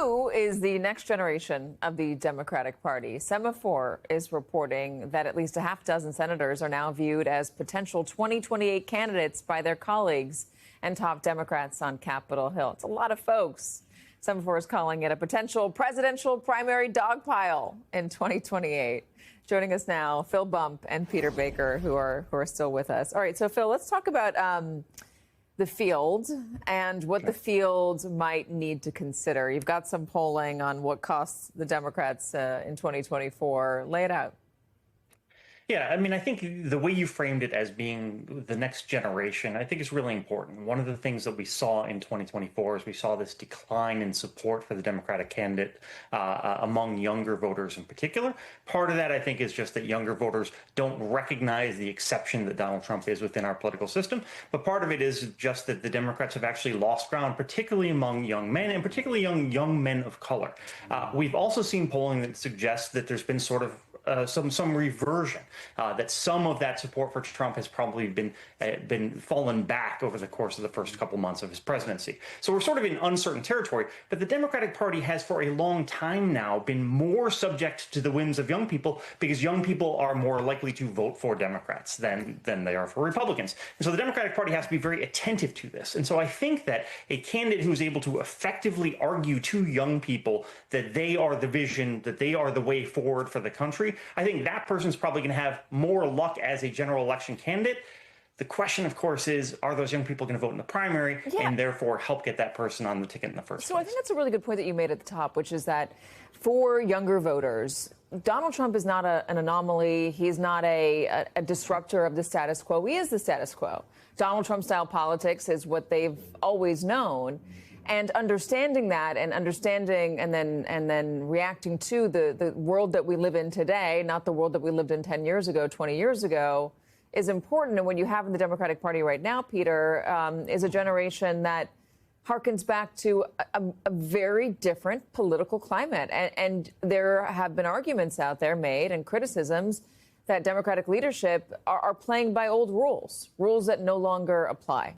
Who is the next generation of the Democratic Party? Semaphore is reporting that at least a half dozen senators are now viewed as potential 2028 candidates by their colleagues and top Democrats on Capitol Hill. It's a lot of folks. Semaphore is calling it a potential presidential primary dogpile in 2028. Joining us now, Phil Bump and Peter Baker, who are still with us. All right, so Phil, let's talk about the field and what the field might need to consider. You've got some polling on what costs the Democrats in 2024. Lay it out. Yeah, I mean, I think the way you framed it as being the next generation, I think is really important. One of the things that we saw in 2024 is we saw this decline in support for the Democratic candidate among younger voters in particular. Part of that, I think, is just that younger voters don't recognize the exception that Donald Trump is within our political system. But part of it is just that the Democrats have actually lost ground, particularly among young men and particularly young men of color. We've also seen polling that suggests that there's been sort of some reversion, that some of that support for Trump has probably been fallen back over the course of the first couple months of his presidency. So we're sort of in uncertain territory. But the Democratic Party has for a long time now been more subject to the whims of young people because young people are more likely to vote for Democrats than they are for Republicans. And so the Democratic Party has to be very attentive to this. And so I think that a candidate who's able to effectively argue to young people that they are the vision, that they are the way forward for the country, I think that person's probably going to have more luck as a general election candidate. The question, of course, is, are those young people going to vote in the primary and therefore help get that person on the ticket in the first place? So I think that's a really good point that you made at the top, which is that for younger voters, Donald Trump is not an anomaly. He's not a disruptor of the status quo. He is the status quo. Donald Trump-style politics is what they've always known. And understanding that and understanding and then reacting to the world that we live in today, not the world that we lived in 10 years ago, 20 years ago, is important. And when you have in the Democratic Party right now, Peter, is a generation that harkens back to a very different political climate. And there have been arguments out there made and criticisms that Democratic leadership are playing by old rules that no longer apply.